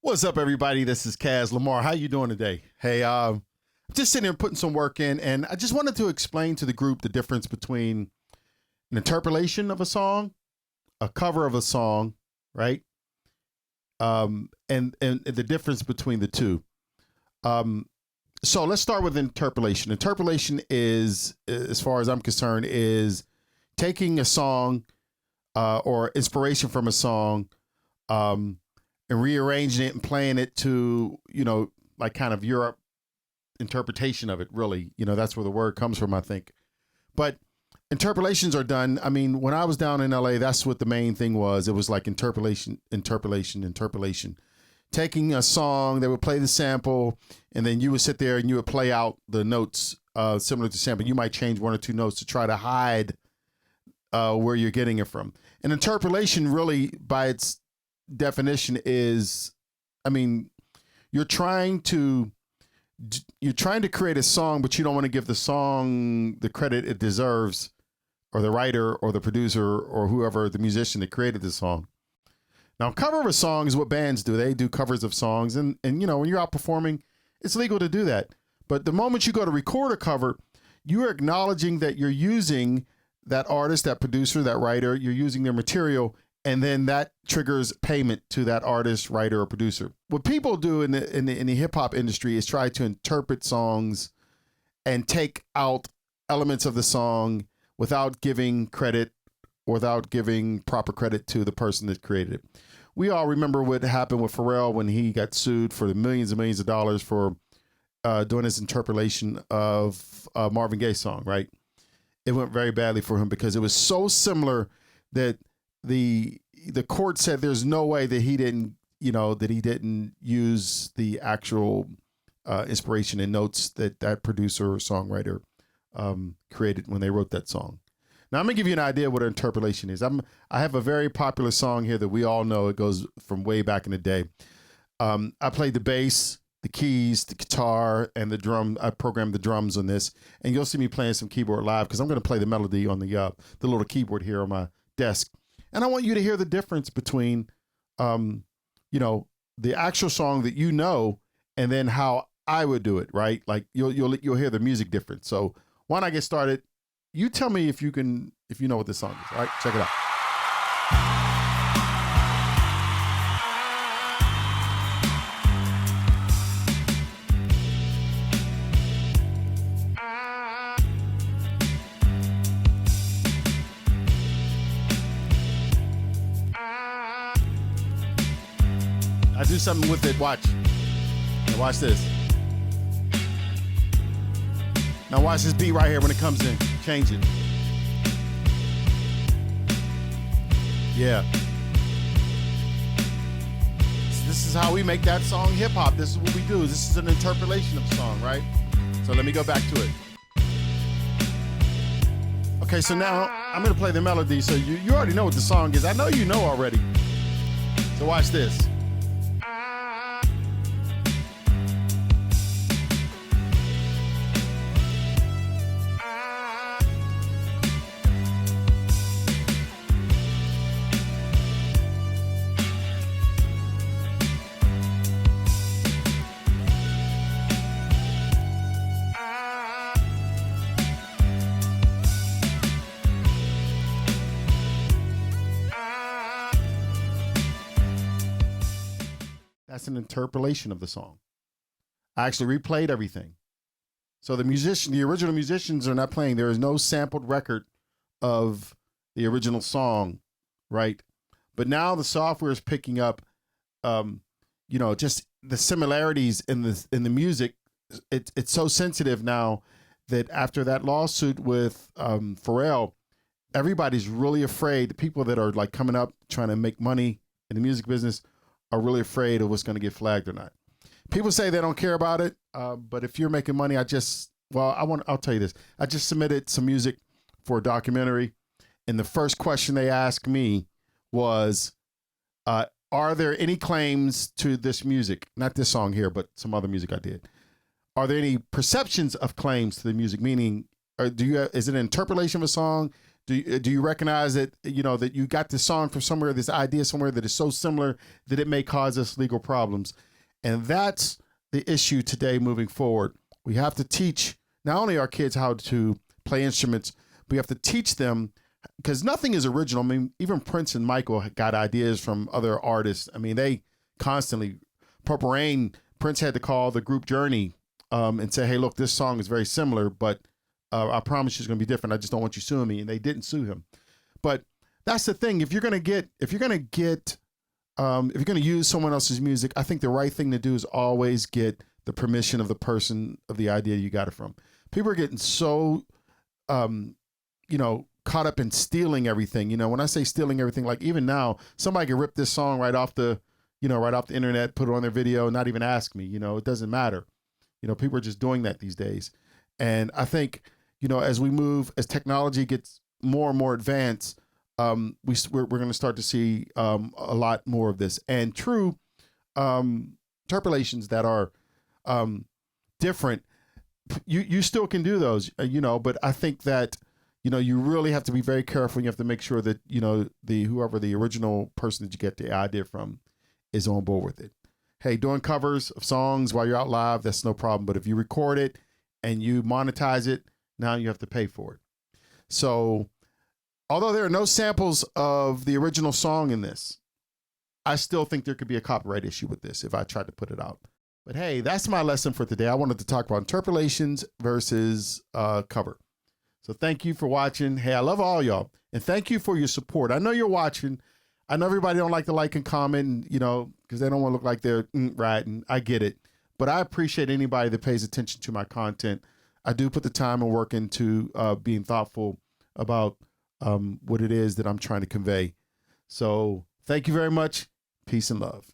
What's up, everybody? This is Kaz Lamar. How you doing today? Hey, just sitting here putting some work in, and I just wanted to explain to the group the difference between an interpolation of a song, a cover of a song, right? And the difference between the two. So let's start with interpolation. Interpolation is, as far as I'm concerned, is taking a song or inspiration from a song. And rearranging it and playing it to, like kind of Europe interpretation of it, really. That's where the word comes from, I think. But interpolations are done. I mean, when I was down in LA, that's what the main thing was. It was like interpolation. Taking a song, they would play the sample, and then you would sit there and you would play out the notes similar to sample. You might change one or two notes to try to hide where you're getting it from. And interpolation really, by its definition is, I mean, you're trying to create a song, but you don't want to give the song the credit it deserves, or the writer or the producer or whoever, the musician that created the song. Now, cover of a song is what bands do. They do covers of songs, and when you're out performing, it's legal to do that. But the moment you go to record a cover, you are acknowledging that you're using that artist, that producer, that writer, you're using their material, and then that triggers payment to that artist, writer, or producer. What people do in the hip hop industry is try to interpret songs and take out elements of the song without giving credit, without giving proper credit to the person that created it. We all remember what happened with Pharrell when he got sued for the millions and millions of dollars for doing his interpolation of a Marvin Gaye song, right? It went very badly for him because it was so similar that the court said there's no way that he didn't use the actual inspiration and notes that producer or songwriter created when they wrote that song. Now I'm gonna give you an idea what an interpolation is. I have a very popular song here that we all know. It goes from way back in the day. I played the bass, the keys, the guitar, and the drum. I programmed the drums on this, and you'll see me playing some keyboard live because I'm gonna play the melody on the little keyboard here on my desk. And I want you to hear the difference between, the actual song that and then how I would do it, right? Like you'll hear the music difference. So why don't I get started? You tell me if you know what this song is. All right, check it out. I do something with it. Watch. Now watch this. Now watch this beat right here when it comes in. Change it. Yeah. So this is how we make that song hip hop. This is what we do. This is an interpolation of a song, right? So let me go back to it. Okay, so now I'm gonna play the melody. So you already know what the song is. I know you know already. So watch this. That's an interpolation of the song. I actually replayed everything. So the original musicians are not playing. There is no sampled record of the original song, right? But now the software is picking up, just the similarities in the music. It's so sensitive now that after that lawsuit with Pharrell, everybody's really afraid. The people that are like coming up trying to make money in the music business are really afraid of what's going to get flagged or not. People say they don't care about it, but if you're making money, I'll tell you this. I just submitted some music for a documentary, and the first question they asked me was, are there any claims to this music? Not this song here, but some other music I did. Are there any perceptions of claims to the music? Meaning, is it an interpolation of a song? Do you recognize that, that you got this song from somewhere, this idea somewhere that is so similar that it may cause us legal problems? And that's the issue today moving forward. We have to teach not only our kids how to play instruments, but we have to teach them, because nothing is original. I mean, even Prince and Michael got ideas from other artists. I mean, they constantly, Purple Rain, Prince had to call the group Journey and say, hey, look, this song is very similar, but I promise you it's going to be different. I just don't want you suing me. And they didn't sue him. But that's the thing. If you're going to use someone else's music, I think the right thing to do is always get the permission of the person of the idea you got it from. People are getting so, caught up in stealing everything. When I say stealing everything, like even now, somebody can rip this song right off the internet, put it on their video, not even ask me. It doesn't matter. People are just doing that these days. And I think, as technology gets more and more advanced, we're going to start to see a lot more of this. And true interpolations that are different, you still can do those, but I think that, you really have to be very careful. You have to make sure that, whoever the original person that you get the idea from is on board with it. Hey, doing covers of songs while you're out live, that's no problem. But if you record it and you monetize it, now you have to pay for it. So although there are no samples of the original song in this, I still think there could be a copyright issue with this if I tried to put it out. But hey, that's my lesson for today. I wanted to talk about interpolations versus cover. So thank you for watching. Hey, I love all y'all. And thank you for your support. I know you're watching. I know everybody don't like to like and comment, because they don't want to look like they're right. And I get it. But I appreciate anybody that pays attention to my content. I do put the time and work into being thoughtful about what it is that I'm trying to convey. So thank you very much. Peace and love.